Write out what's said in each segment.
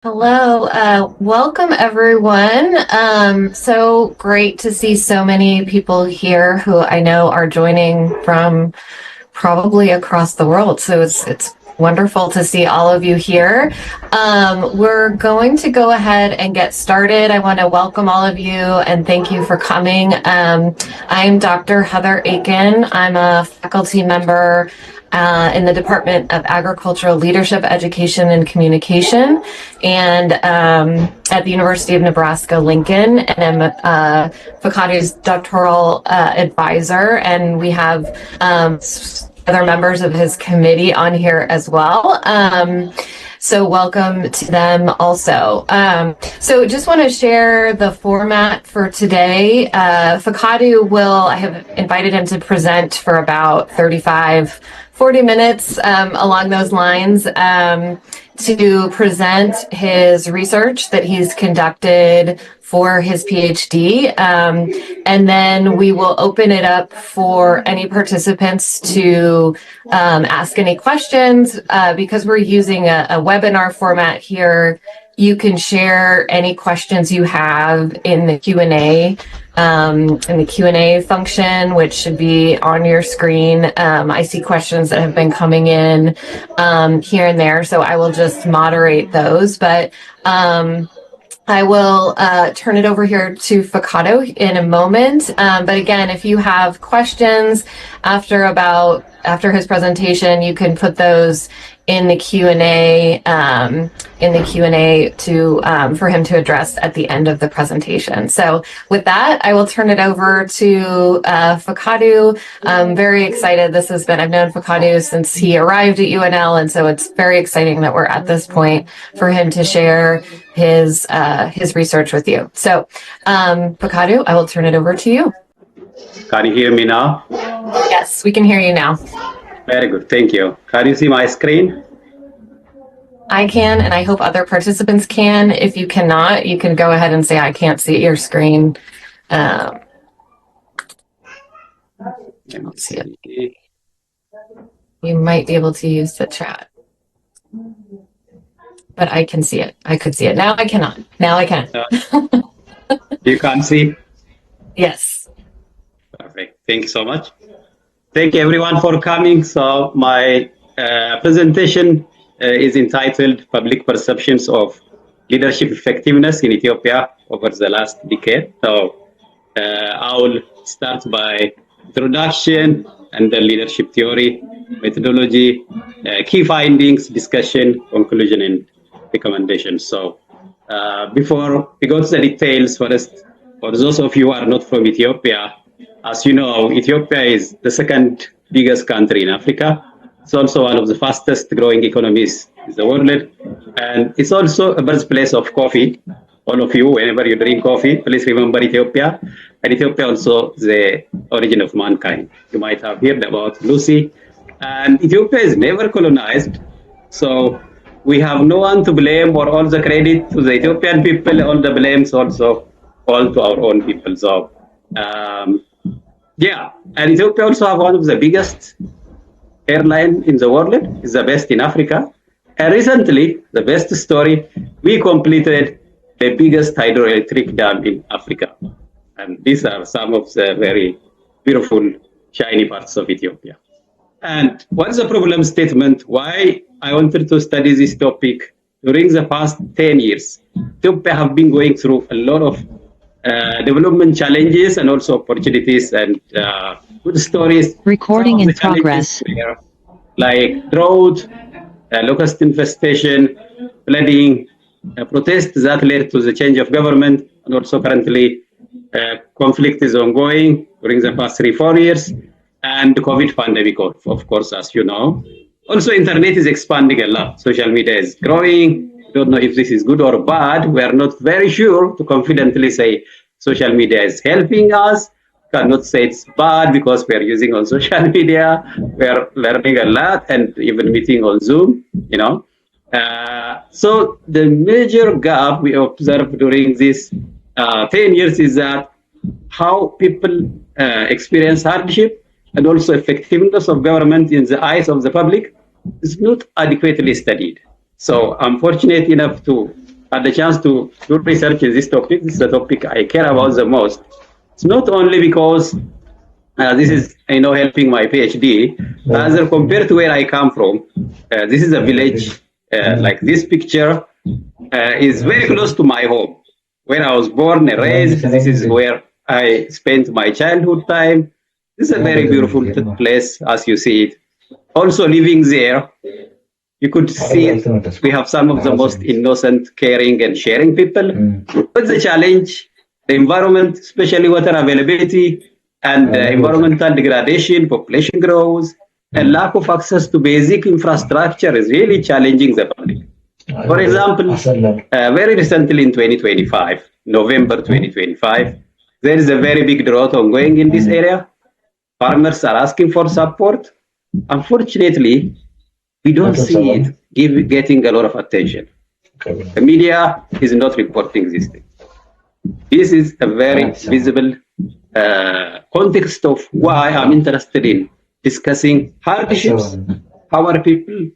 Hello, welcome everyone. So great to see so many people here who I know are joining from probably across the world. So it's wonderful to see all of you here. We're going to go ahead and get started. I want to welcome all of you and thank you for coming. I'm Dr. Heather Aiken. I'm a faculty member in the Department of Agricultural Leadership, Education, and Communication, and at the University of Nebraska-Lincoln, and I'm Fakadu's doctoral advisor, and we have other members of his committee on here as well. So welcome to them also. So just want to share the format for today. Fakadu I have invited him to present for about 40 minutes along those lines to present his research that he's conducted for his PhD. And then we will open it up for any participants to ask any questions. Because we're using a webinar format here, you can share any questions you have in the Q&A. In the Q&A function, which should be on your screen. I see questions that have been coming in here and there, so I will just moderate those. But I will turn it over here to Fakado in a moment. But again, if you have questions after his presentation, you can put those in the Q&A to for him to address at the end of the presentation. So with that, I will turn it over to Fakadu. I'm very excited. I've known Fakadu since he arrived at UNL, and so it's very exciting that we're at this point for him to share his research with you. So Fakadu, I will turn it over to you. Can you hear me now? Yes, we can hear you now. Very good, thank you. Can you see my screen? I can, and I hope other participants can. If you cannot, you can go ahead and say, I can't see your screen. Let's see it. You might be able to use the chat. But I can see it. I could see it. Now I cannot. Now I can. You can't see? Yes. Perfect. Thank you so much. Thank you everyone for coming. So my presentation is intitled Public Perceptions of Leadership Effectiveness in Ethiopia over the last decade. So I will start by introduction and the leadership theory, methodology, key findings, discussion, conclusion, and recommendations. So before we go to the details, first, for those of you who are not from Ethiopia, as you know, Ethiopia is the second biggest country in Africa. It's also one of the fastest growing economies in the world. And it's also a birthplace of coffee. All of you, whenever you drink coffee, please remember Ethiopia. And Ethiopia also the origin of mankind. You might have heard about Lucy. And Ethiopia is never colonized. So we have no one to blame or all the credit to the Ethiopian people. All the blames also all to our own people. So yeah, and Ethiopia also have one of the biggest airline in the world. It's the best in Africa. And recently, the best story, we completed the biggest hydroelectric dam in Africa. And these are some of the very beautiful, shiny parts of Ethiopia. And what's the problem statement? Why I wanted to study this topic during the past 10 years? Ethiopia have been going through a lot of development challenges and also opportunities and good stories. Recording in progress. Like drought, locust infestation, flooding, protests that led to the change of government, and also currently conflict is ongoing during the past 3-4 years, and the COVID pandemic, of course, as you know. Also, internet is expanding a lot. Social media is growing. Don't know if this is good or bad. We are not very sure to confidently say social media is helping us. Cannot say it's bad because we are using on social media. We are learning a lot and even meeting on Zoom, you know. So the major gap we observed during this 10 years is that how people experience hardship and also effectiveness of government in the eyes of the public is not adequately studied. So I'm fortunate enough to had the chance to do research in this topic. This is the topic I care about the most. It's not only because this is, helping my PhD, as compared to where I come from. This is a village, like this picture is very close to my home, where I was born and raised. This is where I spent my childhood time. This is a very beautiful place, as you see it. Also living there, you could see we have some of the most innocent, caring, and sharing people. But the challenge, the environment, especially water availability, and environmental degradation, population growth, and lack of access to basic infrastructure is really challenging the public. For example, very recently in 2025, November 2025, there is a very big drought ongoing in this area. Farmers are asking for support. Unfortunately, we don't see it getting a lot of attention. The media is not reporting this thing. This is a very visible context of why I'm interested in discussing hardships. How are people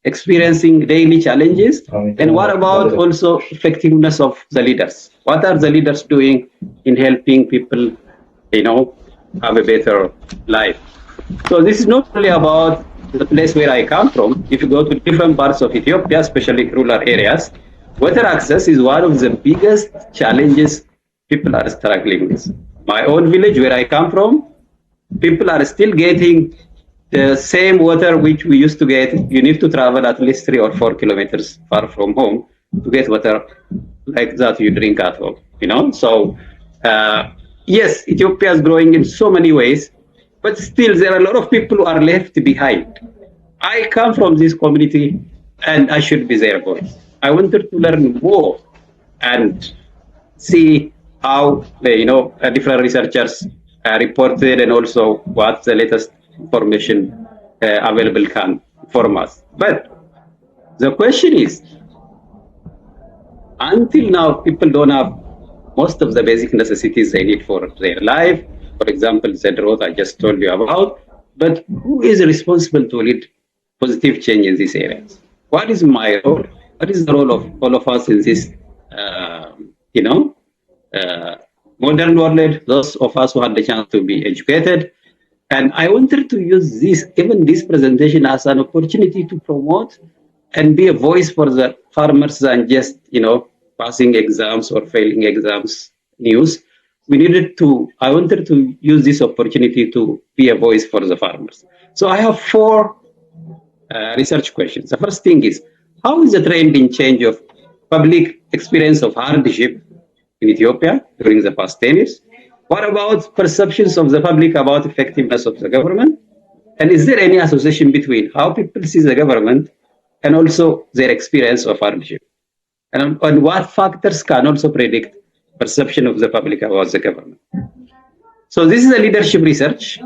experiencing daily challenges? And what about also effectiveness of the leaders? What are the leaders doing in helping people, have a better life? So this is not only about the place where I come from. If you go to different parts of Ethiopia, especially rural areas, water access is one of the biggest challenges people are struggling with. My own village, where I come from, people are still getting the same water which we used to get. You need to travel at least 3 or 4 kilometers far from home to get water like that you drink at home. So yes, Ethiopia is growing in so many ways, but still there are a lot of people who are left behind. I come from this community and I should be their voice. I wanted to learn more and see how different researchers reported, and also what the latest information available can inform us. But the question is, until now, people don't have most of the basic necessities they need for their life. For example, the drought I just told you about. But who is responsible to lead positive change in these areas? What is my role? What is the role of all of us in this, modern world, those of us who had the chance to be educated? And I wanted to use this presentation as an opportunity to promote and be a voice for the farmers than just, passing exams or failing exams news. I wanted to use this opportunity to be a voice for the farmers. So I have 4 research questions. The first thing is, how is the trend in change of public experience of hardship in Ethiopia during the past 10 years? What about perceptions of the public about effectiveness of the government? And is there any association between how people see the government and also their experience of hardship? And what factors can also predict perception of the public about the government? So this is a leadership research,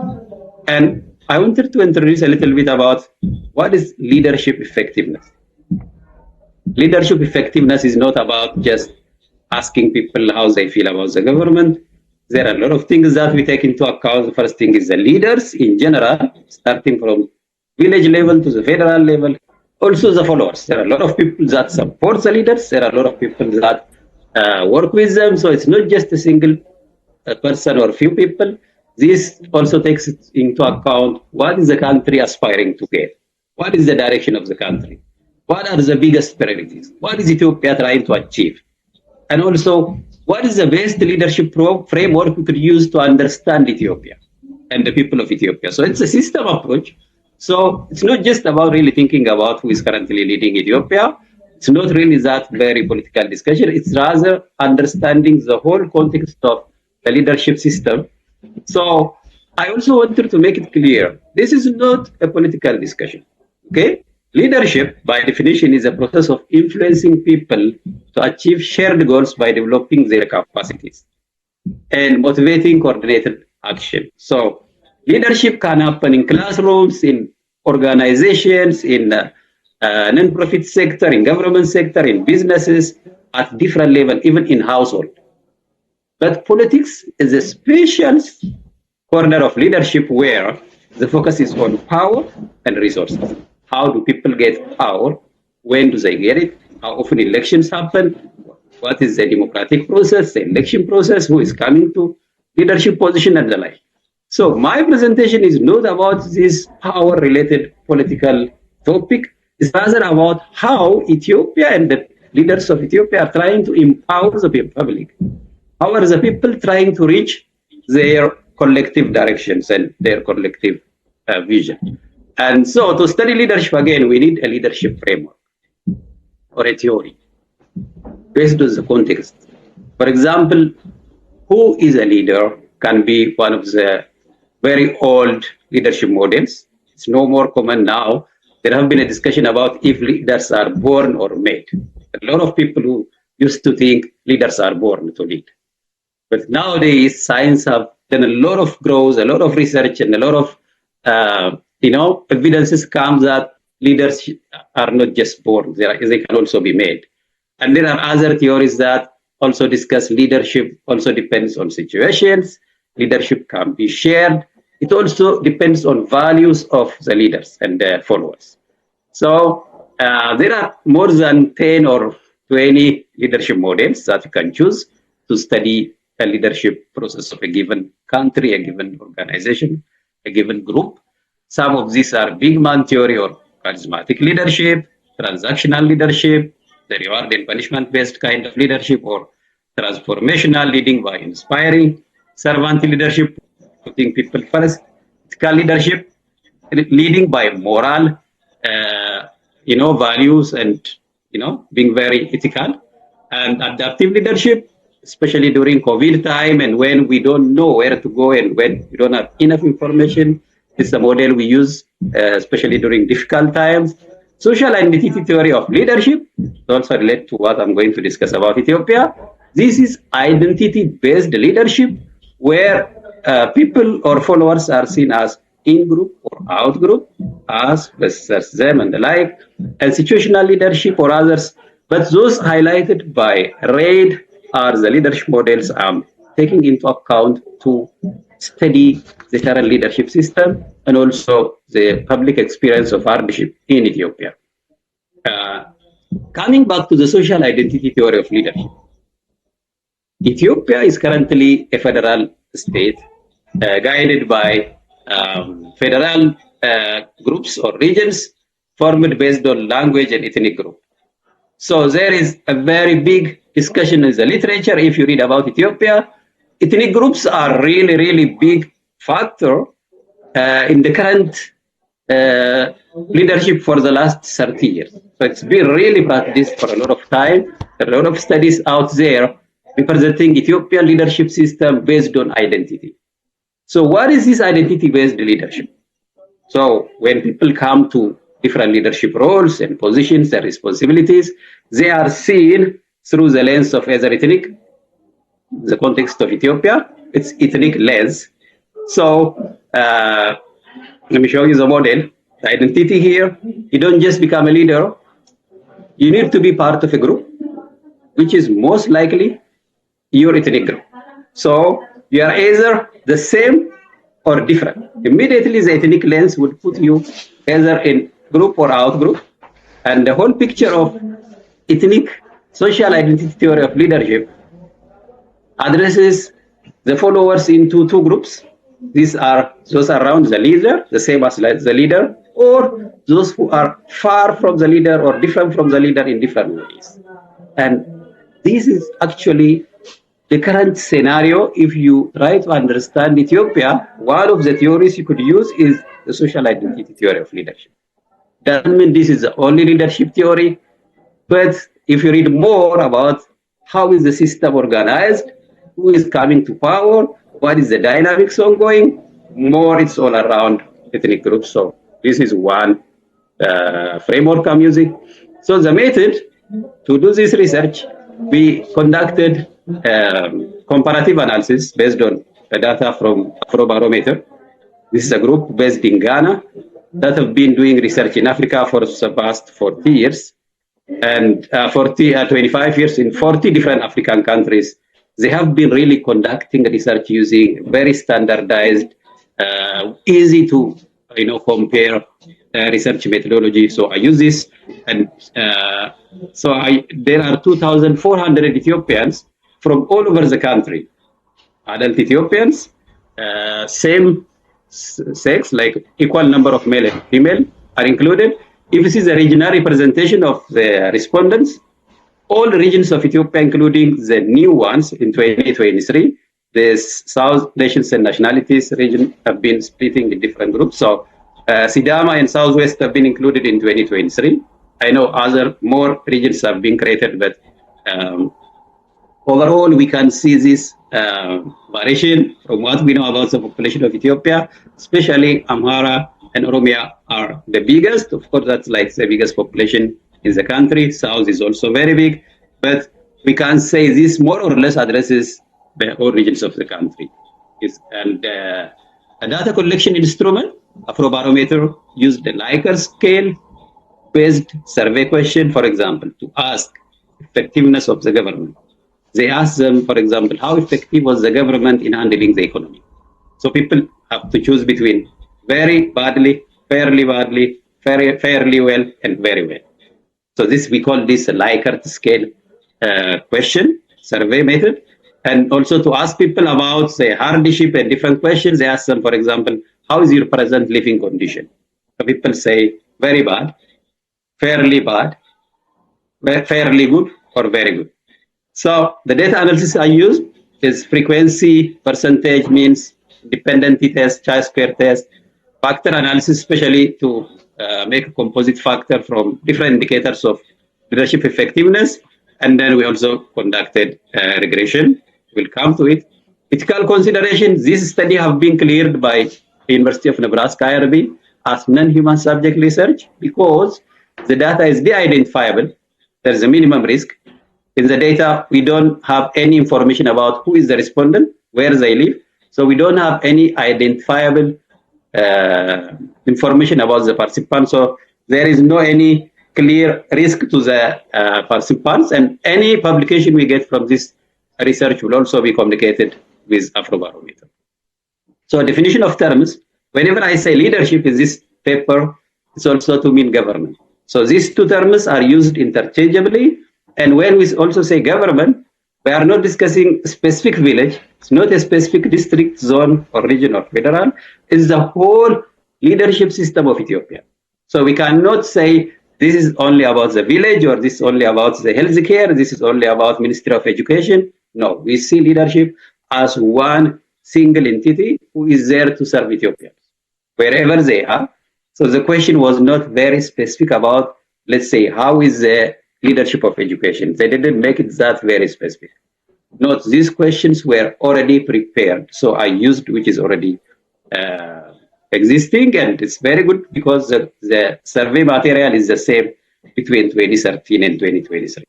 and I wanted to introduce a little bit about what is leadership effectiveness. Leadership effectiveness is not about just asking people how they feel about the government. There are a lot of things that we take into account. The first thing is the leaders in general, starting from village level to the federal level. Also the followers. There are a lot of people that support the leaders. There are a lot of people that work with them. So it's not just a single person or few people. This also takes into account what is the country aspiring to get? What is the direction of the country? What are the biggest priorities? What is Ethiopia trying to achieve? And also, what is the best leadership framework we could use to understand Ethiopia and the people of Ethiopia? So it's a system approach. So it's not just about really thinking about who is currently leading Ethiopia. It's not really that very political discussion. It's rather understanding the whole context of the leadership system. So I also wanted to make it clear, this is not a political discussion. Okay? Leadership, by definition, is a process of influencing people to achieve shared goals by developing their capacities and motivating coordinated action. So leadership can happen in classrooms, in organizations, in non-profit sector, in government sector, in businesses, at different levels, even in household. But politics is a special corner of leadership where the focus is on power and resources. How do people get power? When do they get it? How often elections happen? what is the democratic process, the election process, who is coming to leadership position and the like. So my presentation is not about this power-related political topic. It's rather about how Ethiopia and the leaders of Ethiopia are trying to empower the public. How are the people trying to reach their collective directions and their collective vision? And so to study leadership, again, we need a leadership framework or a theory based on the context. For example, who is a leader can be one of the very old leadership models. It's no more common now. There have been a discussion about if leaders are born or made. A lot of people who used to think leaders are born to lead. But nowadays, science have done a lot of growth, a lot of research, and a lot of evidences come that leaders are not just born; they can also be made. And there are other theories that also discuss leadership also depends on situations. Leadership can be shared. It also depends on values of the leaders and their followers. So there are more than 10 or 20 leadership models that you can choose to study a leadership process of a given country, a given organization, a given group. Some of these are big man theory or charismatic leadership, transactional leadership, the reward and punishment based kind of leadership, or transformational, leading by inspiring, servant leadership, putting people first, ethical leadership, leading by moral, values and, being very ethical, and adaptive leadership, especially during COVID time and when we don't know where to go and when we don't have enough information. It's a model we use, especially during difficult times. Social identity theory of leadership also relate to what I'm going to discuss about Ethiopia. This is identity-based leadership where people or followers are seen as in-group or out-group, us versus them and the like, and situational leadership or others. But those highlighted by red are the leadership models I'm taking into account to study the current leadership system and also the public experience of hardship in Ethiopia. Coming back to the social identity theory of leadership, Ethiopia is currently a federal state guided by federal groups or regions formed based on language and ethnic group. So there is a very big discussion in the literature. If you read about Ethiopia, ethnic groups are really, really big factor in the current leadership for the last 30 years. So it's been really practiced for a lot of time. There are a lot of studies out there representing Ethiopian leadership system based on identity. So what is this identity-based leadership? So when people come to different leadership roles and positions and responsibilities, they are seen through the lens of either ethnic, the context of Ethiopia, it's ethnic lens. So let me show you the model. The identity here, you don't just become a leader, you need to be part of a group, which is most likely your ethnic group. So you are either the same or different. Immediately the ethnic lens would put you either in group or out group. And the whole picture of ethnic social identity theory of leadership addresses the followers into two groups. These are those around the leader, the same as the leader, or those who are far from the leader or different from the leader in different ways. And this is actually the current scenario. If you try to understand Ethiopia, one of the theories you could use is the social identity theory of leadership. Doesn't mean this is the only leadership theory, but if you read more about how is the system organized, who is coming to power, what is the dynamics ongoing, more it's all around ethnic groups. So this is one framework I'm using. So the method to do this research, we conducted comparative analysis based on the data from Afrobarometer. This is a group based in Ghana that have been doing research in Africa for the past 40 years and 25 years in 40 different African countries. They have been really conducting research using very standardized, easy to compare research methodology. So I use this, and there are 2,400 Ethiopians from all over the country. Adult Ethiopians, same sex, like equal number of male and female are included. If this is a regional representation of the respondents, all regions of Ethiopia, including the new ones in 2023, the South nations and nationalities region have been splitting in different groups. So Sidama and Southwest have been included in 2023. I know other more regions have been created, but overall we can see this variation from what we know about the population of Ethiopia, especially Amhara and Oromia are the biggest. Of course, that's like the biggest population in the country. South is also very big, but we can say this more or less addresses the all regions of the country. And a data collection instrument, Afrobarometer, used the Likert scale-based survey question, for example, to ask effectiveness of the government. They asked them, for example, how effective was the government in handling the economy? So people have to choose between very badly, fairly badly, fairly well, and very well. So this, we call this a Likert scale question, survey method. And also to ask people about, say, hardship and different questions. They ask them, for example, how is your present living condition? So people say very bad, fairly good, or very good. So the data analysis I use is frequency, percentage, means, dependency test, chi-square test, factor analysis, especially to make a composite factor from different indicators of leadership effectiveness. And then we also conducted regression. We'll come to it. Ethical considerations. This study have been cleared by University of Nebraska IRB as non-human subject research because the data is de-identifiable. There's a minimum risk. In the data, we don't have any information about who is the respondent, where they live. So we don't have any identifiable information about the participants. So there is no any clear risk to the participants, and any publication we get from this research will also be communicated with Afrobarometer. So definition of terms, whenever I say leadership in this paper, it's also to mean government. So these two terms are used interchangeably, and when we also say government, we are not discussing a specific village, it's not a specific district, zone, or region, or federal, it's the whole leadership system of Ethiopia. So we cannot say this is only about the village, or this is only about the healthcare, this is only about Ministry of Education. No, we see leadership as one single entity who is there to serve Ethiopians, wherever they are. So the question was not very specific about, let's say, how is the leadership of education. They didn't make it that very specific. Note, these questions were already prepared. So I used which is already existing, and it's very good because the survey material is the same between 2013 and 2023,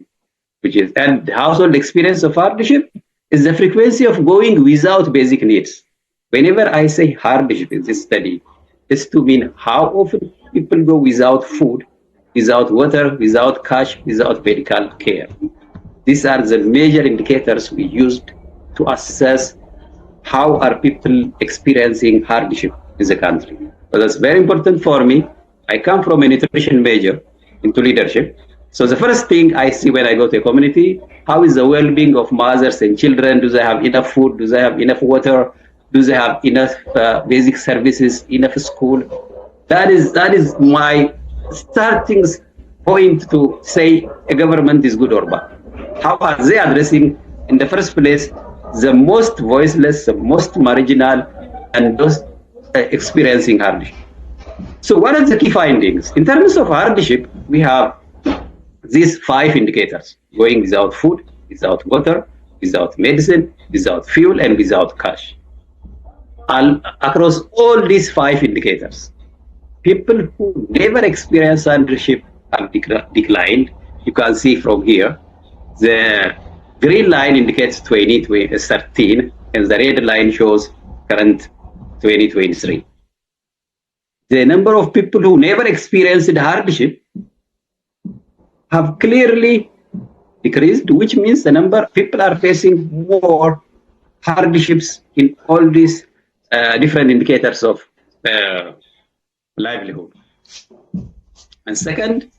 which is, and the household experience of hardship is the frequency of going without basic needs. Whenever I say hardship in this study, it's to mean how often people go without food, without water, without cash, without medical care. These are the major indicators we used to assess how are people experiencing hardship in the country. So that's very important for me. I come from a nutrition major into leadership. So the first thing I see when I go to a community, how is the well-being of mothers and children? Do they have enough food? Do they have enough water? Do they have enough basic services, enough school? That is my starting point to say a government is good or bad. How are they addressing, in the first place, the most voiceless, the most marginal, and those experiencing hardship? So what are the key findings? In terms of hardship, we have these 5 indicators: going without food, without water, without medicine, without fuel, and without cash. Across all these 5 indicators, people who never experienced hardship have declined. You can see from here, the green line indicates 2013, and the red line shows current 2023. The number of people who never experienced hardship have clearly decreased, which means the number of people are facing more hardships in all these different indicators of livelihood. And second,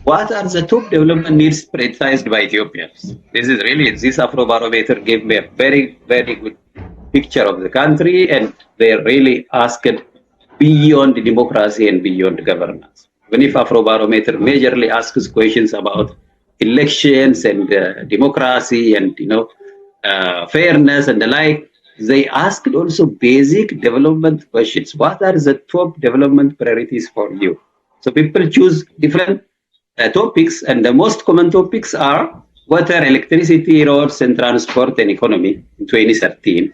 what are the top development needs prioritized by Ethiopians? This Afrobarometer gave me a very, very good picture of the country, and they really asked beyond democracy and beyond governance. Even if Afrobarometer majorly asks questions about elections and democracy and fairness and the like, they asked also basic development questions. What are the top development priorities for you? So people choose different topics, and the most common topics are water, electricity, roads, and transport and economy in 2013.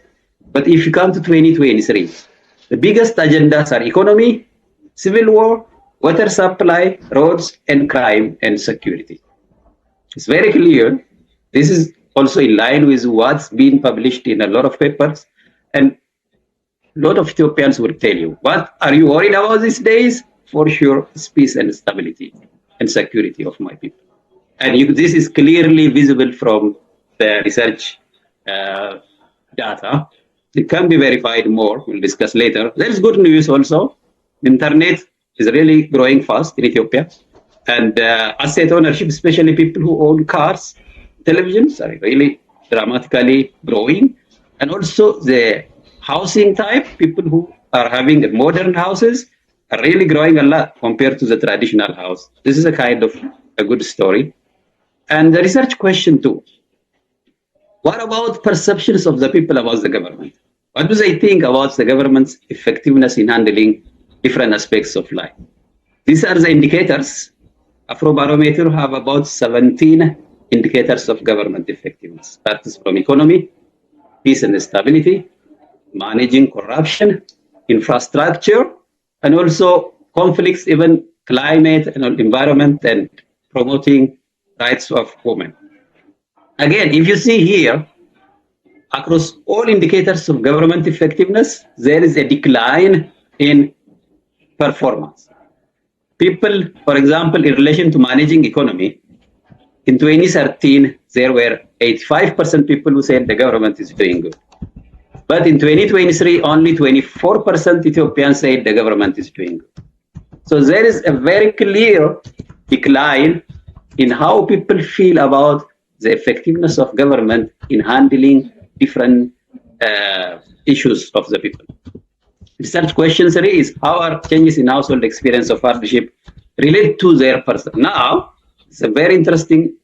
But if you come to 2023, the biggest agendas are economy, civil war, water supply, roads, and crime and security. It's very clear. This is also in line with what's been published in a lot of papers. And a lot of Ethiopians will tell you, what are you worried about these days? For sure, it's peace and stability and security of my people. And this is clearly visible from the research data. It can be verified more. We'll discuss later. There is good news also. Internet is really growing fast in Ethiopia. And asset ownership, especially people who own cars, televisions, are really dramatically growing. And also the housing type, people who are having modern houses, are really growing a lot compared to the traditional house. This is a kind of a good story. And the research question too. What about perceptions of the people about the government? What do they think about the government's effectiveness in handling different aspects of life? These are the indicators. Afrobarometer have about 17 indicators of government effectiveness. That is from economy, peace and stability, managing corruption, infrastructure, and also conflicts, even climate and environment, and promoting rights of women. Again, if you see here, across all indicators of government effectiveness, there is a decline in performance. People, for example, in relation to managing economy, in 2013, there were 85% people who said the government is doing good. But in 2023, only 24% Ethiopians said the government is doing good. So there is a very clear decline in how people feel about the effectiveness of government in handling different issues of the people. Research question 3 is how are changes in household experience of hardship relate to their person? Now, it's a very interesting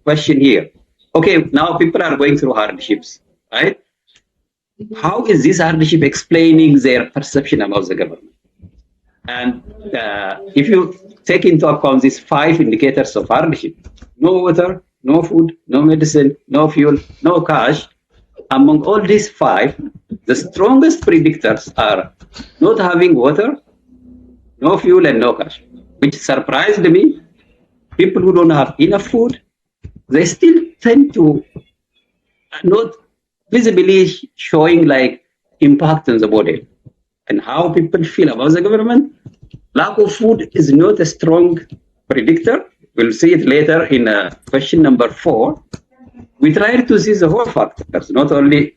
question here. Okay, now people are going through hardships, right? How is this hardship explaining their perception about the government? And if you take into account these 5 indicators of hardship, no water, no food, no medicine, no fuel, no cash, among all these 5, the strongest predictors are not having water, no fuel, and no cash, which surprised me. People who don't have enough food, they still tend to not visibly showing like impact on the body. And how people feel about the government, lack of food is not a strong predictor. We'll see it later in question number 4. We try to see the whole factors, not only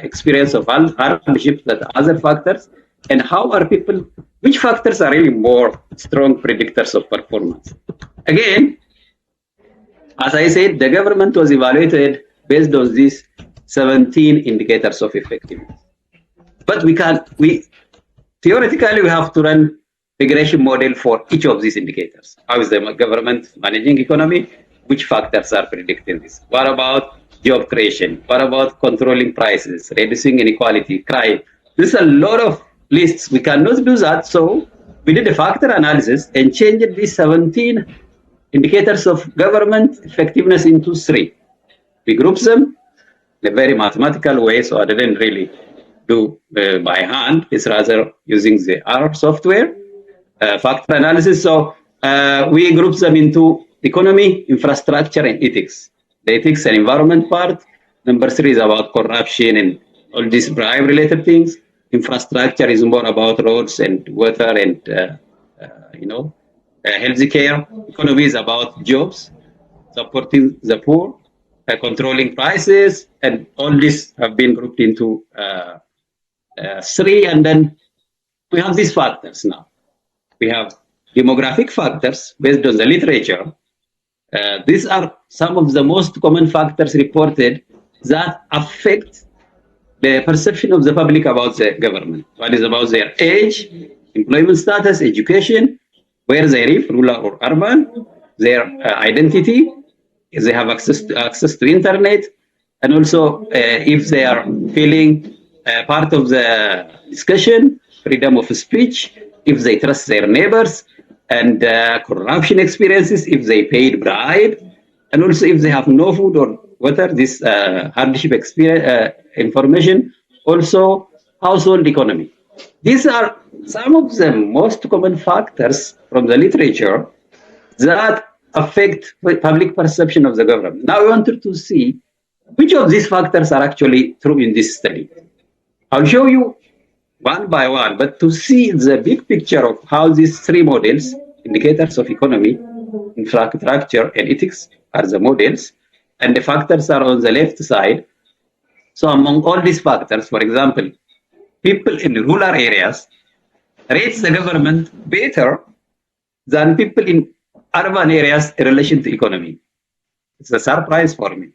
experience of hardship, but other factors, and how are people, which factors are really more strong predictors of performance. Again, as I said, the government was evaluated based on these 17 indicators of effectiveness. But theoretically, we have to run regression model for each of these indicators. How is the government managing economy? Which factors are predicting this? What about job creation? What about controlling prices, reducing inequality, crime? There's a lot of lists. We cannot do that. So we did a factor analysis and changed these 17 indicators of government effectiveness into 3. We grouped them in a very mathematical way, so I didn't really do by hand. It's rather using the R software, factor analysis. So we grouped them into economy, infrastructure, and ethics. The ethics and environment part. Number 3 is about corruption and all these bribe-related things. Infrastructure is more about roads and water and healthcare. Economy is about jobs, supporting the poor, controlling prices, and all this have been grouped into 3. And then we have these factors now. We have demographic factors based on the literature. These are some of the most common factors reported that affect the perception of the public about the government. One is about their age, employment status, education, where they live, rural or urban, their identity, if they have access to internet, and also if they are feeling part of the discussion, freedom of speech, if they trust their neighbors, and corruption experiences, if they paid bribe, and also if they have no food or water, this hardship experience, information, also household economy. These are some of the most common factors from the literature that affect public perception of the government. Now we wanted to see which of these factors are actually true in this study. I'll show you one by one, but to see the big picture of how these three models, indicators of economy, infrastructure, and ethics, are the models, and the factors are on the left side. So among all these factors, for example, people in rural areas rate the government better than people in urban areas in relation to economy. It's a surprise for me.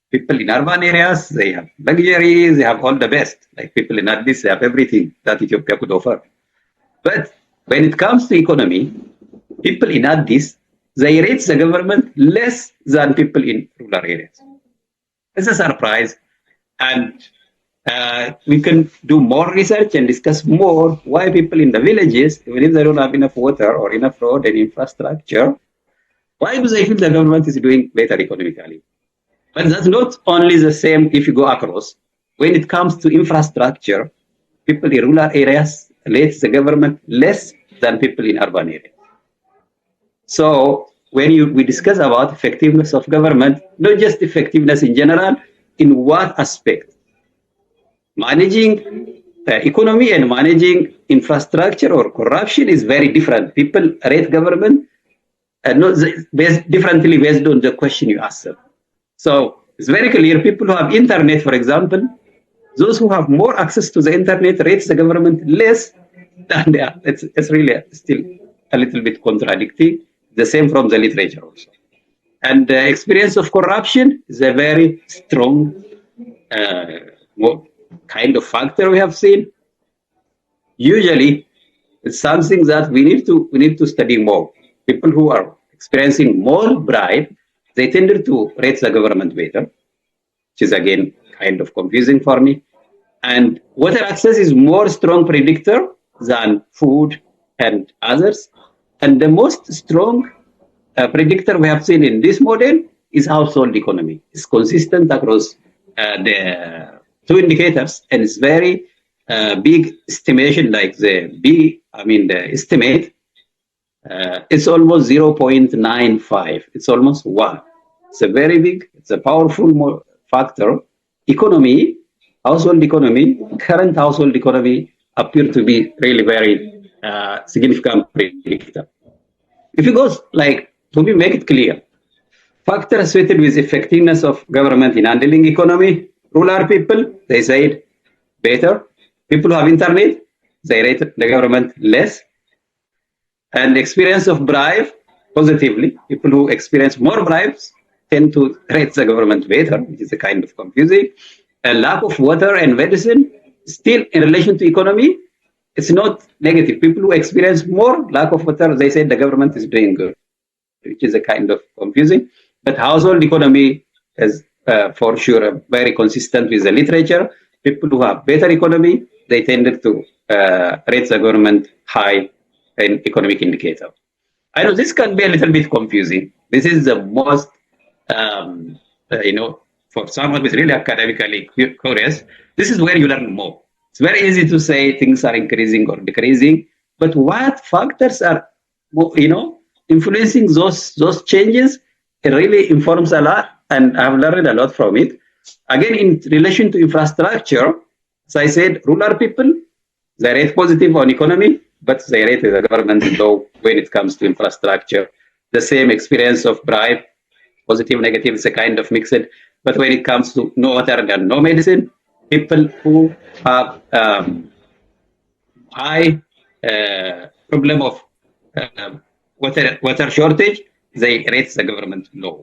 People in urban areas, they have luxury, they have all the best. Like people in Addis, they have everything that Ethiopia could offer. But when it comes to economy, people in Addis, they rate the government less than people in rural areas. It's a surprise. And we can do more research and discuss more why people in the villages, even if they don't have enough water or enough road and infrastructure, why do they feel the government is doing better economically? But that's not only the same if you go across. When it comes to infrastructure, people in rural areas rate the government less than people in urban areas. So when we discuss about effectiveness of government, not just effectiveness in general, in what aspect? Managing economy and managing infrastructure or corruption is very different. People rate government differently based on the question you ask them. So it's very clear, people who have internet, for example, those who have more access to the internet rates the government less than they are. It's really still a little bit contradicting. The same from the literature also. And the experience of corruption is a very strong kind of factor we have seen. Usually, it's something that we need to study more. People who are experiencing more bribe, they tended to rate the government better, which is again kind of confusing for me. And water access is more strong predictor than food and others. And the most strong predictor we have seen in this model is household economy. It's consistent across the two indicators, and it's very big estimation, like the estimate. It's almost 0.95. It's almost 1. It's a very big, it's a powerful factor. Economy, household economy, current household economy appear to be really very significant predictor. If you go to make it clear, factors associated with effectiveness of government in handling economy, rural people, they said better. People who have internet, they rate the government less. And experience of bribe, positively. People who experience more bribes tend to rate the government better, which is a kind of confusing. A lack of water and medicine, still in relation to economy, it's not negative. People who experience more lack of water, they say the government is doing good, which is a kind of confusing. But household economy is for sure very consistent with the literature. People who have better economy, they tended to rate the government high in economic indicator. I know this can be a little bit confusing. This is the most, for someone who's really academically curious, this is where you learn more. It's very easy to say things are increasing or decreasing, but what factors are, influencing those changes? It really informs a lot, and I've learned a lot from it. Again, in relation to infrastructure, as I said, rural people, they rate positive on economy, but they rate the government low when it comes to infrastructure. The same experience of bribe, positive, negative, is a kind of mixed. But when it comes to no water and no medicine, people who have high problem of water shortage, they rate the government low.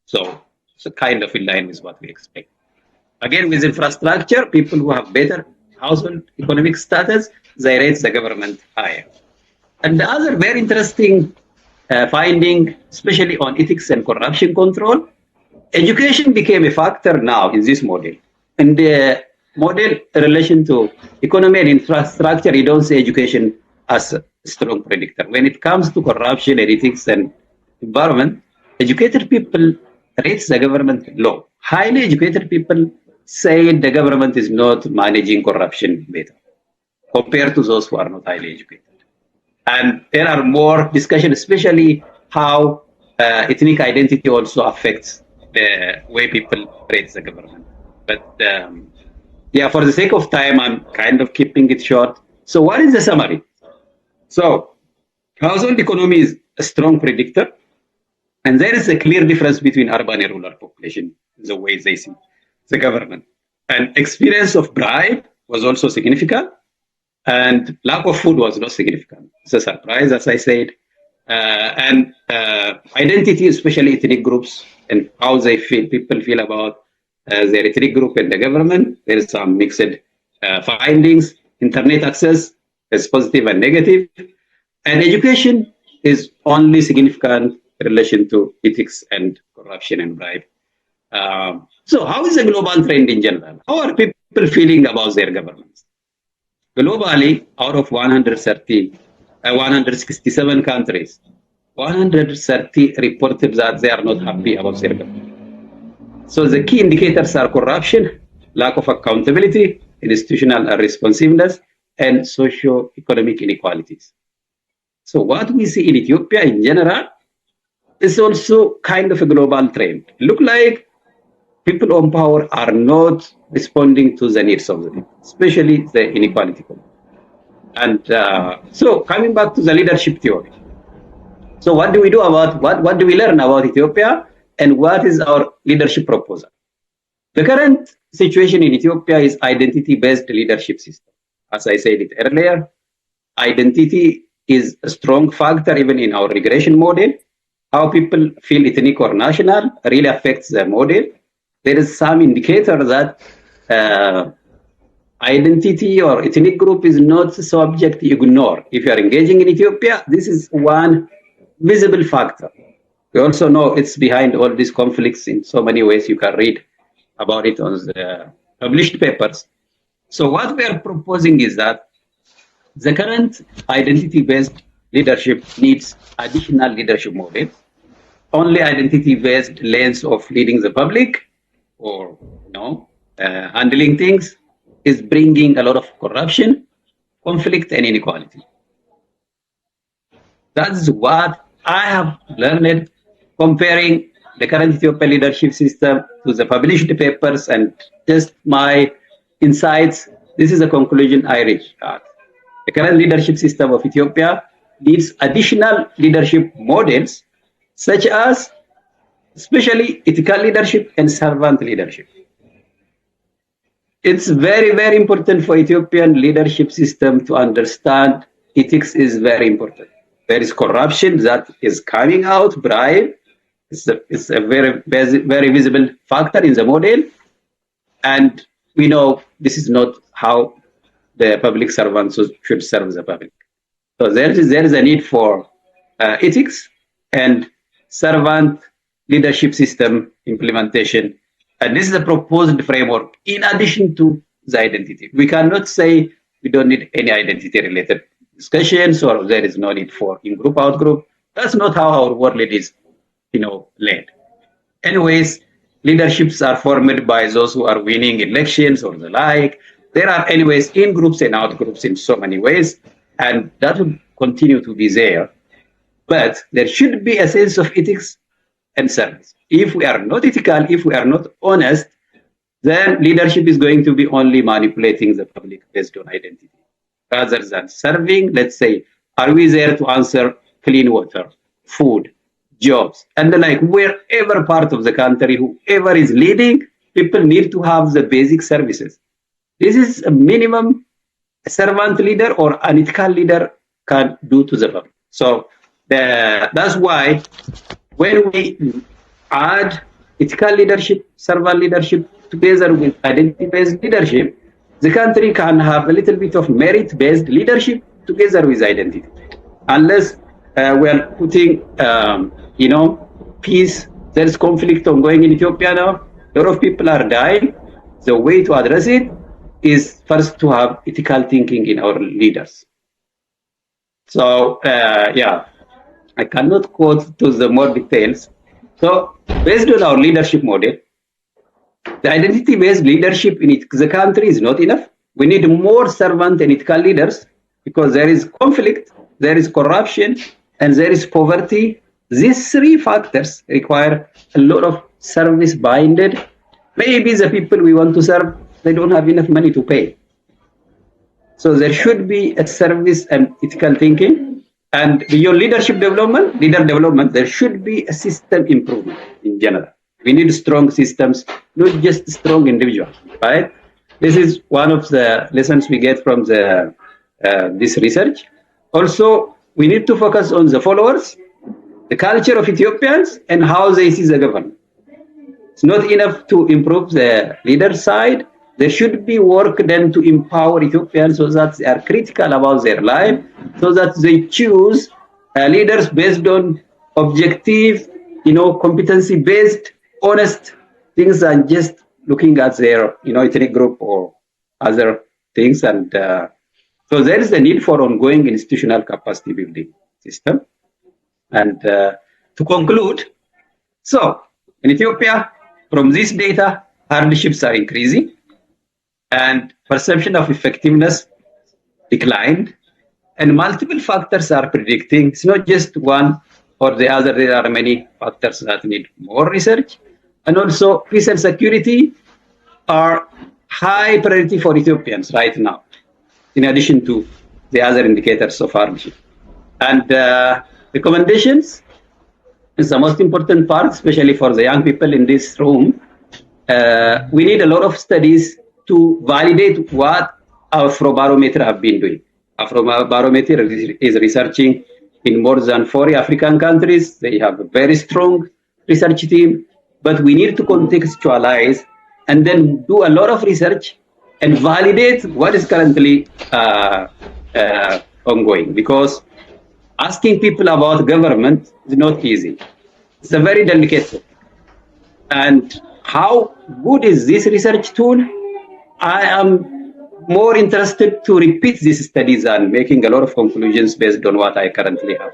So it's kind of in line with what we expect. Again, with infrastructure, people who have better household economic status, they rate the government higher. And the other very interesting finding, especially on ethics and corruption control, education became a factor now in this model. And the model in relation to economy and infrastructure, you don't see education as a strong predictor. When it comes to corruption and ethics and environment, educated people rate the government low. Highly educated people say the government is not managing corruption better compared to those who are not highly educated. And there are more discussion, especially how ethnic identity also affects the way people rate the government. But yeah, for the sake of time, I'm kind of keeping it short. So what is the summary? So household economy is a strong predictor. And there is a clear difference between urban and rural population, the way they see the government. And experience of bribe was also significant. And lack of food was not significant. It's a surprise, as I said. And identity, especially ethnic groups, and how they feel, people feel about their ethnic group and the government. There is some mixed findings. Internet access is positive and negative. And education is only significant in relation to ethics and corruption and bribe. So how is the global trend in general? How are people feeling about their governments? Globally, out of 167 countries, 130 reported that they are not happy about their government. So the key indicators are corruption, lack of accountability, institutional responsiveness, and socio-economic inequalities. So what we see in Ethiopia in general is also kind of a global trend. Look like people on power are not responding to the needs of the people, especially the inequality. And so coming back to the leadership theory. So what do we do about, what do we learn about Ethiopia, and what is our leadership proposal? The current situation in Ethiopia is identity-based leadership system. As I said it earlier, identity is a strong factor even in our regression model. How people feel ethnic or national really affects the model. There is some indicator that identity or ethnic group is not subject to ignore. If you are engaging in Ethiopia, this is one visible factor. We also know it's behind all these conflicts in so many ways. You can read about it on the published papers. So what we are proposing is that the current identity-based leadership needs additional leadership models. Only identity-based lens of leading the public or handling things is bringing a lot of corruption, conflict, and inequality. That's what I have learned comparing the current Ethiopian leadership system to the published papers and just my insights. This is a conclusion I reached at. The current leadership system of Ethiopia needs additional leadership models, such as especially ethical leadership and servant leadership. It's very, very important for Ethiopian leadership system to understand ethics is very important. There is corruption that is coming out, bribe. It's a very, very visible factor in the model. And we know this is not how the public servants should serve the public. So there is a need for ethics and servant leadership system implementation. And this is a proposed framework in addition to the identity. We cannot say we don't need any identity related discussions or there is no need for in-group, out-group. That's not how our world is, led. Anyways, leaderships are formed by those who are winning elections or the like. There are anyways in-groups and out-groups in so many ways, and that will continue to be there. But there should be a sense of ethics and service. If we are not ethical, if we are not honest, then leadership is going to be only manipulating the public based on identity. Rather than serving, let's say, are we there to answer clean water, food, jobs, and the like, wherever part of the country, whoever is leading, people need to have the basic services. This is a minimum a servant leader or an ethical leader can do to the public. So That's why when we add ethical leadership, servant leadership together with identity-based leadership, the country can have a little bit of merit-based leadership together with identity. Unless we are putting, peace, there's conflict ongoing in Ethiopia now. A lot of people are dying. The way to address it is first to have ethical thinking in our leaders. So, I cannot quote to the more details. So, based on our leadership model, the identity-based leadership in the country is not enough. We need more servant and ethical leaders because there is conflict, there is corruption, and there is poverty. These three factors require a lot of service-minded. Maybe the people we want to serve, they don't have enough money to pay. So there should be a service and ethical thinking. And beyond leadership development, leader development, there should be a system improvement in general. We need strong systems, not just strong individuals, right? This is one of the lessons we get from this research. Also, we need to focus on the followers, the culture of Ethiopians, and how they see the government. It's not enough to improve the leader side. There should be work then to empower Ethiopians so that they are critical about their life, so that they choose leaders based on objective, competency-based, honest things, and just looking at their, ethnic group or other things. And so there is the need for ongoing institutional capacity building system. And to conclude, so in Ethiopia, from this data, hardships are increasing and perception of effectiveness declined, and multiple factors are predicting. It's not just one or the other. There are many factors that need more research. And also peace and security are high priority for Ethiopians right now, in addition to the other indicators of hardship. And recommendations is the most important part, especially for the young people in this room. We need a lot of studies to validate what our Afrobarometer have been doing. Afrobarometer is researching in more than 40 African countries. They have a very strong research team, but we need to contextualize and then do a lot of research and validate what is currently ongoing, because asking people about government is not easy. It's a very delicate topic. And how good is this research tool? I am more interested to repeat these studies and making a lot of conclusions based on what I currently have,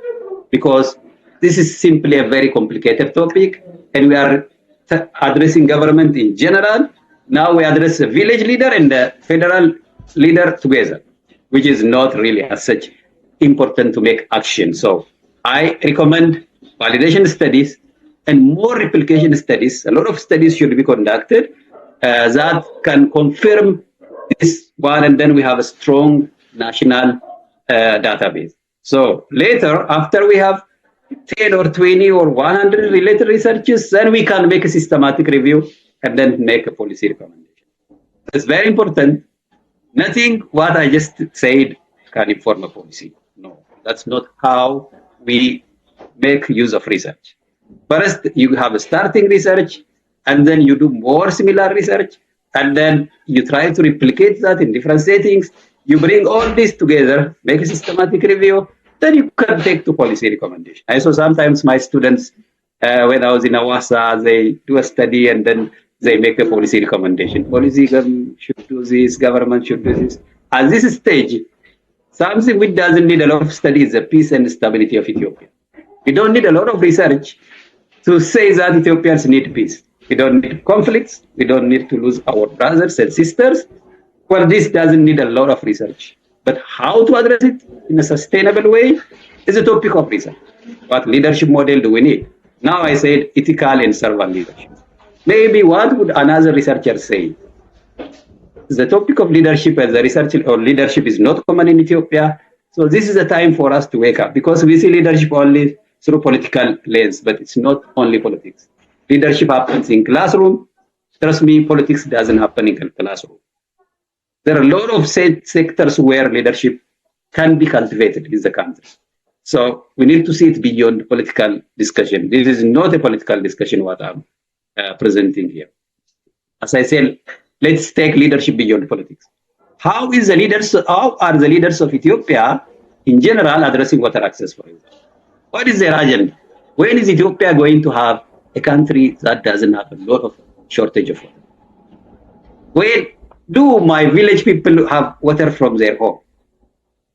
because this is simply a very complicated topic, and we are addressing government in general. Now we address the village leader and the federal leader together, which is not really as such important to make action. So I recommend validation studies and more replication studies. A lot of studies should be conducted that can confirm this one, and then we have a strong national database. So later, after we have 10 or 20 or 100 related researches, then we can make a systematic review and then make a policy recommendation. It's very important. Nothing what I just said can inform a policy. No, that's not how we make use of research. First, you have a starting research, and then you do more similar research, and then you try to replicate that in different settings. You bring all this together, make a systematic review, then you can take to policy recommendation. I saw sometimes my students, when I was in Awasa, they do a study and then they make a policy recommendation. Policy should do this, government should do this. At this stage, something which doesn't need a lot of study is the peace and stability of Ethiopia. We don't need a lot of research to say that Ethiopians need peace. We don't need conflicts. We don't need to lose our brothers and sisters. Well, this doesn't need a lot of research. But how to address it in a sustainable way is a topic of research. What leadership model do we need? Now I said ethical and servant leadership. Maybe what would another researcher say? The topic of leadership as a research or leadership is not common in Ethiopia. So this is a time for us to wake up, because we see leadership only through political lens, but it's not only politics. Leadership happens in classroom. Trust me, politics doesn't happen in classroom. There are a lot of sectors where leadership can be cultivated in the country. So we need to see it beyond political discussion. This is not a political discussion what I'm presenting here. As I said, let's take leadership beyond politics. How are the leaders of Ethiopia in general addressing water access for example? What is their agenda? When is Ethiopia going to have a country that doesn't have a lot of shortage of water? When do my village people have water from their home?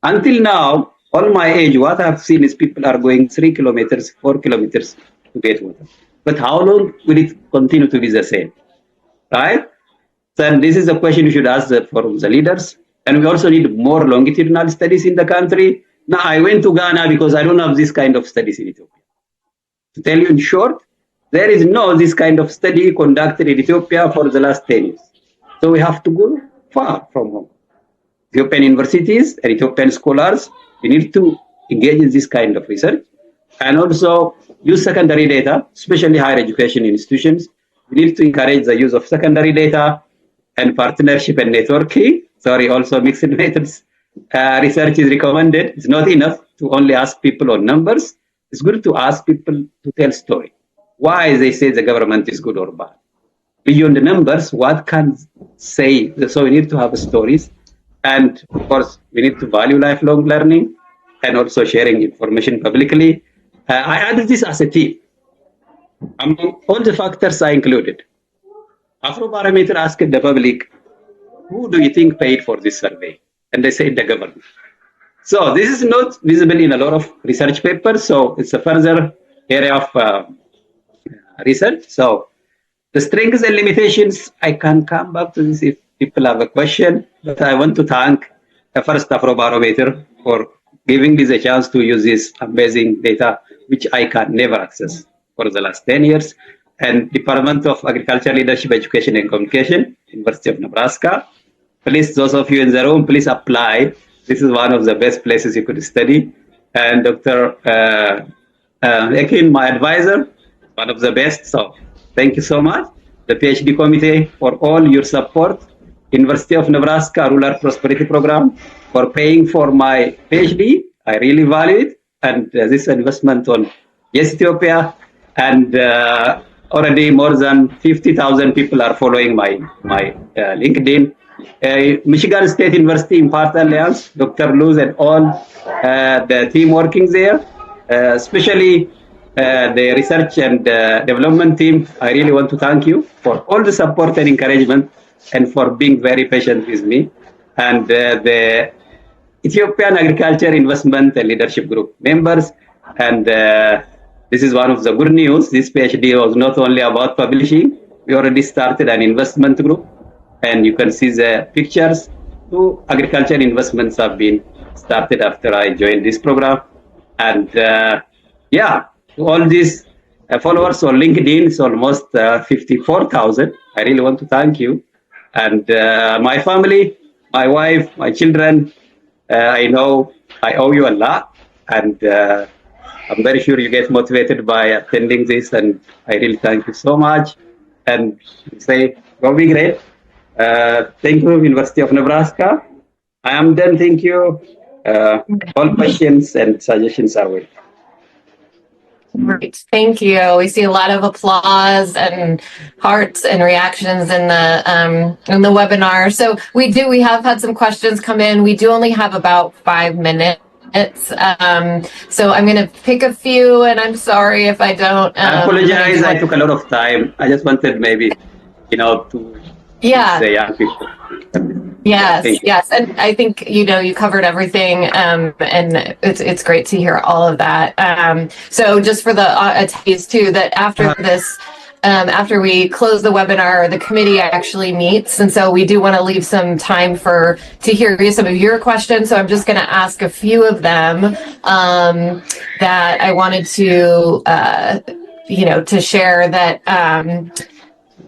Until now, all my age, what I've seen is people are going 3 kilometers, 4 kilometers to get water. But how long will it continue to be the same? Right? So this is a question you should ask for the leaders. And we also need more longitudinal studies in the country. Now, I went to Ghana because I don't have this kind of studies in Ethiopia. To tell you in short, there is no this kind of study conducted in Ethiopia for the last 10 years. So we have to go far from home. Ethiopian universities and Ethiopian scholars, we need to engage in this kind of research and also use secondary data, especially higher education institutions. We need to encourage the use of secondary data and partnership and networking. Sorry, also mixed methods. Research is recommended. It's not enough to only ask people on numbers. It's good to ask people to tell story. Why they say the government is good or bad. Beyond the numbers, what can say? So we need to have stories. And of course, we need to value lifelong learning and also sharing information publicly. I added this as a tip. Among all the factors I included, Afrobarometer asked the public, who do you think paid for this survey? And they said the government. So this is not visible in a lot of research papers. So it's a further area of research. So the strengths and limitations, I can come back to this if people have a question. But I want to thank the first Afrobarometer for giving me the chance to use this amazing data, which I can never access for the last 10 years. And Department of Agriculture, Leadership, Education, and Communication, University of Nebraska. Please, those of you in the room, please apply. This is one of the best places you could study. And Dr. Ekin, my advisor, one of the best. So thank you so much. The PhD committee for all your support. University of Nebraska Rural Prosperity Program for paying for my PhD. I really value it. And this investment on Yes Ethiopia. And already more than 50,000 people are following my LinkedIn. Michigan State University Impart Alliance, Dr. Luz and all the team working there, especially the research and development team. I really want to thank you for all the support and encouragement and for being very patient with me. And the Ethiopian Agriculture Investment and Leadership Group members. And this is one of the good news. This PhD was not only about publishing. We already started an investment group. And you can see the pictures. 2 agriculture investments have been started after I joined this program. And yeah, to all these followers on LinkedIn, it's almost 54,000. I really want to thank you. And my family, my wife, my children, I know I owe you a lot. And I'm very sure you get motivated by attending this. And I really thank you so much. And say, go be great. Thank you, University of Nebraska. I am done. Thank you. All questions and suggestions are welcome. Great, thank you. We see a lot of applause and hearts and reactions in the webinar. So we have had some questions come in. We do only have about 5 minutes. So I'm going to pick a few, and I'm sorry if I don't. I apologize. I took a lot of time. I just wanted maybe, to. Yeah. The young people. Yes. And I think, you covered everything. And it's great to hear all of that. So just for the attendees too, that after this, after we close the webinar, the committee actually meets. And so we do want to leave some time to hear some of your questions. So I'm just going to ask a few of them, that I wanted to, to share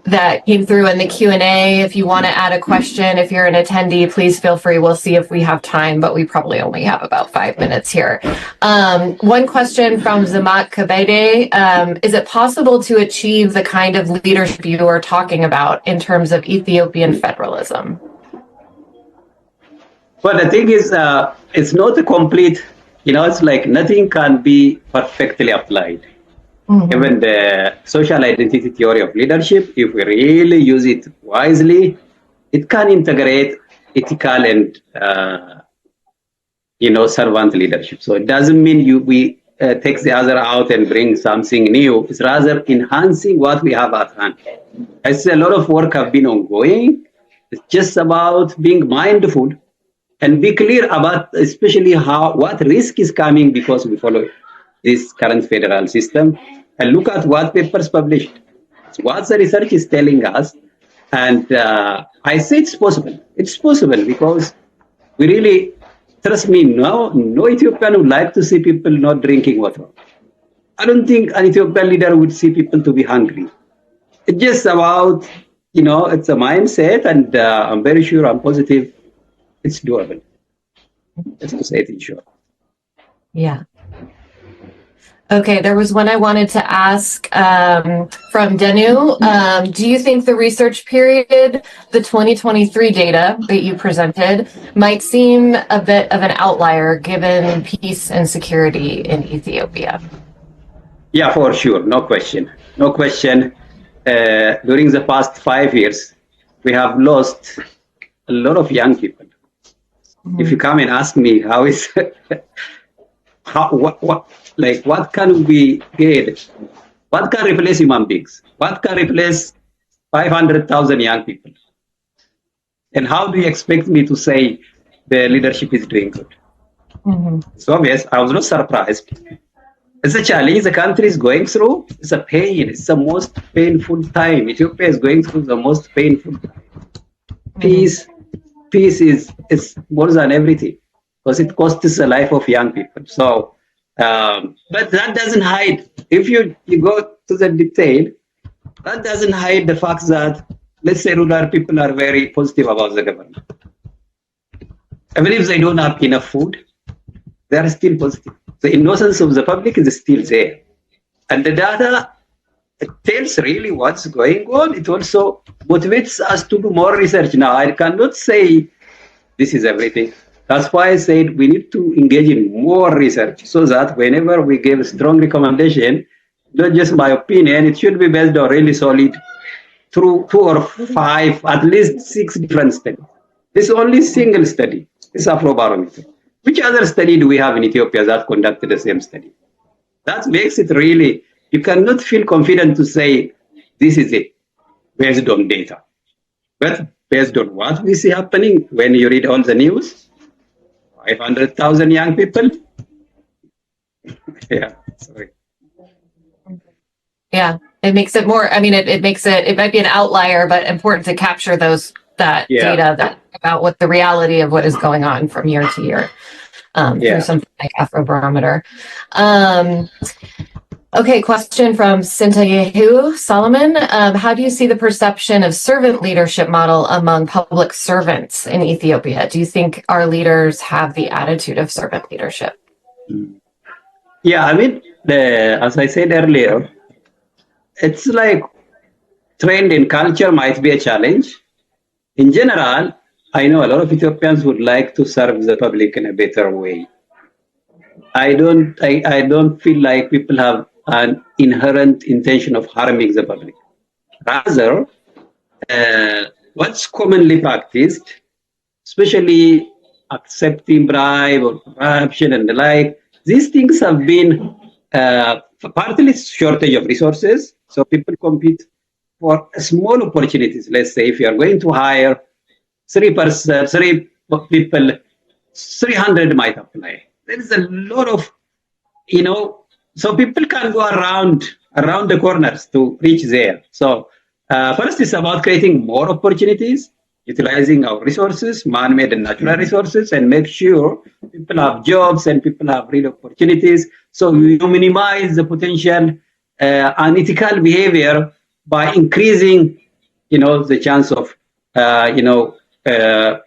that came through in the Q&A. If you want to add a question, if you're an attendee, please feel free. We'll see if we have time, but we probably only have about 5 minutes here. One question from Zamat Kabede. Is it possible to achieve the kind of leadership you are talking about in terms of Ethiopian federalism? Well, the thing is, it's not a complete it's like nothing can be perfectly applied. Even the social identity theory of leadership, if we really use it wisely, it can integrate ethical and servant leadership. So it doesn't mean we take the other out and bring something new. It's rather enhancing what we have at hand. I see a lot of work have been ongoing. It's just about being mindful and be clear about especially what risk is coming because we follow this current federal system, and look at what papers published, what the research is telling us. And I say it's possible. It's possible because we really, trust me, no Ethiopian would like to see people not drinking water. I don't think an Ethiopian leader would see people to be hungry. It's just about, it's a mindset, and I'm very sure, I'm positive it's doable. Just to say it in short. Yeah. Okay, there was one I wanted to ask from Denu. Do you think the research period, the 2023 data that you presented, might seem a bit of an outlier given peace and security in Ethiopia? Yeah, for sure. No question. No question. During the past 5 years, we have lost a lot of young people. If you come and ask me how is what can we get? What can replace human beings? What can replace 500,000 young people? And how do you expect me to say the leadership is doing good? It's obvious. I was not surprised. It's a challenge the country is going through. It's a pain. It's the most painful time. Ethiopia is going through the most painful time. Peace is more than everything because it costs the life of young people. So, but that doesn't hide. If you go to the detail, that doesn't hide the fact that, let's say, rural people are very positive about the government. Even if they don't have enough food, they are still positive. The innocence of the public is still there. And the data, it tells really what's going on. It also motivates us to do more research. Now, I cannot say this is everything. That's why I said we need to engage in more research so that whenever we give a strong recommendation, not just my opinion, it should be based on really solid through 2 or 5, at least 6 different studies. This is only single study. It's Afrobarometer. Which other study do we have in Ethiopia that conducted the same study? That makes it really, you cannot feel confident to say, this is it, based on data. But based on what we see happening when you read all the news, 500,000 young people. Yeah, sorry. Yeah, it makes it more, it makes it might be an outlier, but important to capture that data about what the reality of what is going on from year to year through something like Afrobarometer. Okay, question from Sintayehu Solomon. How do you see the perception of servant leadership model among public servants in Ethiopia? Do you think our leaders have the attitude of servant leadership? Yeah, as I said earlier, it's like trend in culture might be a challenge. In general, I know a lot of Ethiopians would like to serve the public in a better way. I don't feel like people have an inherent intention of harming the public. Rather, what's commonly practiced, especially accepting bribe or corruption and the like, these things have been partly shortage of resources. So people compete for small opportunities. Let's say if you are going to hire 3 people, 300 might apply. There is a lot of, so people can go around the corners to reach there. So first it's about creating more opportunities, utilizing our resources, man-made and natural resources, and make sure people have jobs and people have real opportunities. So you minimize the potential unethical behavior by increasing, the chance of,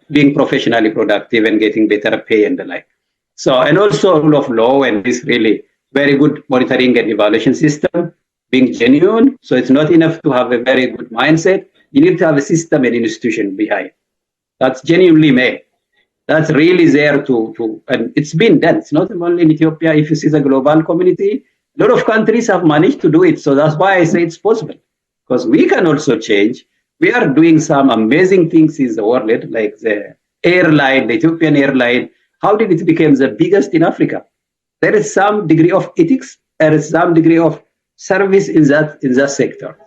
being professionally productive and getting better pay and the like. So, and also rule of law and this really very good monitoring and evaluation system, being genuine. So it's not enough to have a very good mindset. You need to have a system and institution behind that's genuinely made. that's really there and it's been done. It's not only in Ethiopia. If you see the global community, a lot of countries have managed to do it. So that's why I say it's possible, because we can also change. We are doing some amazing things in the world, like the airline, the Ethiopian airline. How did it become the biggest in Africa? There is some degree of ethics, there is some degree of service in that sector.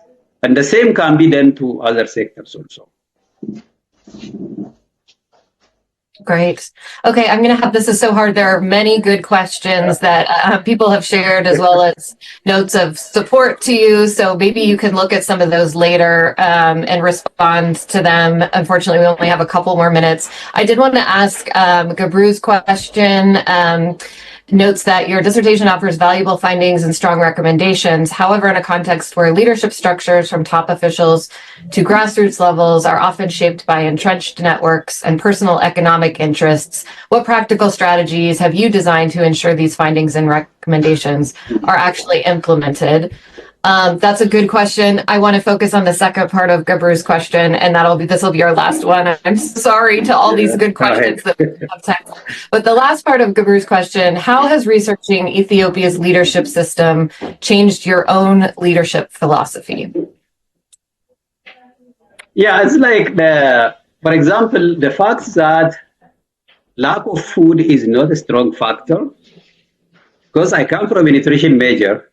And the same can be done to other sectors also. Great. Okay, I'm going to have, this is so hard. There are many good questions that people have shared, as well as notes of support to you. So maybe you can look at some of those later and respond to them. Unfortunately, we only have a couple more minutes. I did want to ask Gabru's question. Notes that your dissertation offers valuable findings and strong recommendations. However, in a context where leadership structures from top officials to grassroots levels are often shaped by entrenched networks and personal economic interests, what practical strategies have you designed to ensure these findings and recommendations are actually implemented? That's a good question. I want to focus on the second part of Gabru's question, and this will be our last one. I'm sorry to all these good questions that we have time for. But the last part of Gabru's question, how has researching Ethiopia's leadership system changed your own leadership philosophy? Yeah, it's like for example, the fact that lack of food is not a strong factor, because I come from a nutrition major.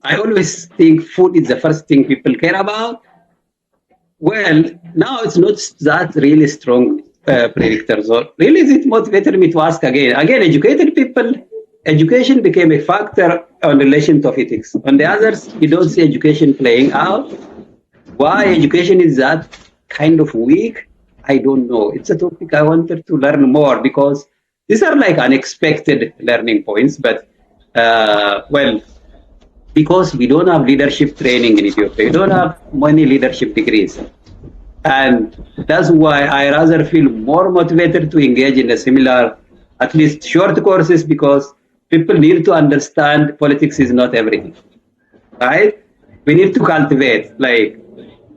I always think food is the first thing people care about. Well, now it's not that really strong predictor. So really, it motivated me to ask again. Again, educated people, education became a factor on relation to ethics. On the others, you don't see education playing out. Why education is that kind of weak, I don't know. It's a topic I wanted to learn more, because these are like unexpected learning points. But well, because we don't have leadership training in Ethiopia, we don't have many leadership degrees. And that's why I rather feel more motivated to engage in a similar, at least short courses, because people need to understand politics is not everything, right? We need to cultivate, like,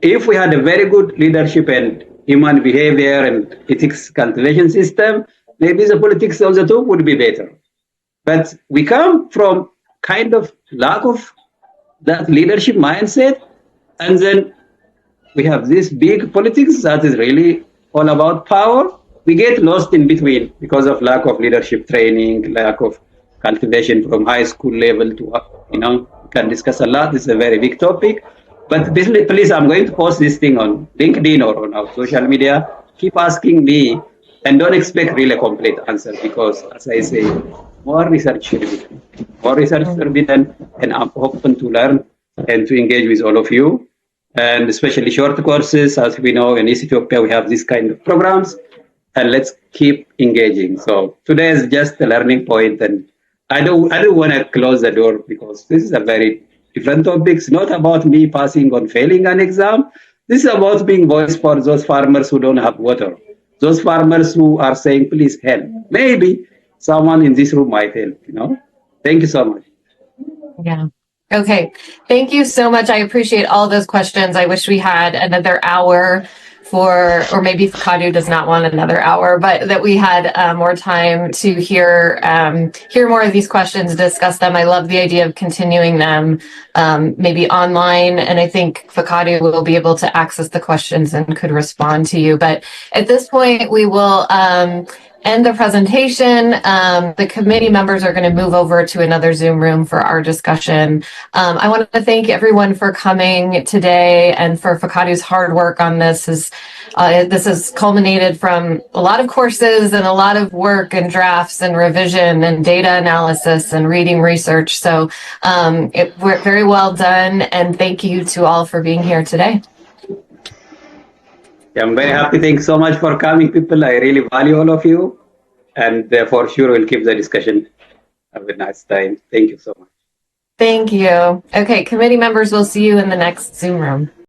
if we had a very good leadership and human behavior and ethics cultivation system, maybe the politics of the top would be better. But we come from kind of lack of that leadership mindset, and then we have this big politics that is really all about power. We get lost in between because of lack of leadership training, lack of cultivation from high school level to, we can discuss a lot. This is a very big topic. But please, I'm going to post this thing on LinkedIn or on our social media. Keep asking me, and don't expect really a complete answer, because, as I say, more research should be done. More research should be done, and I'm open to learn and to engage with all of you, and especially short courses. As we know, in East Ethiopia, we have this kind of programs, and let's keep engaging. So today is just a learning point, and I don't want to close the door, because this is a very different topic. It's not about me passing or failing an exam. This is about being voice for those farmers who don't have water, those farmers who are saying, please help. Maybe someone in this room might help, Thank you so much. Yeah. Okay. Thank you so much. I appreciate all those questions. I wish we had another hour or maybe Fakadu does not want another hour, but that we had more time to hear more of these questions, discuss them. I love the idea of continuing them, maybe online. And I think Fakadu will be able to access the questions and could respond to you. But at this point, we will end the presentation. The committee members are going to move over to another Zoom room for our discussion. I want to thank everyone for coming today and for Fakadu's hard work on this. This has culminated from a lot of courses and a lot of work and drafts and revision and data analysis and reading research. So it worked very well done. And thank you to all for being here today. Yeah, I'm very happy. Thanks so much for coming, people. I really value all of you. And for sure, we'll keep the discussion. Have a nice time. Thank you so much. Thank you. Okay, committee members, we'll see you in the next Zoom room.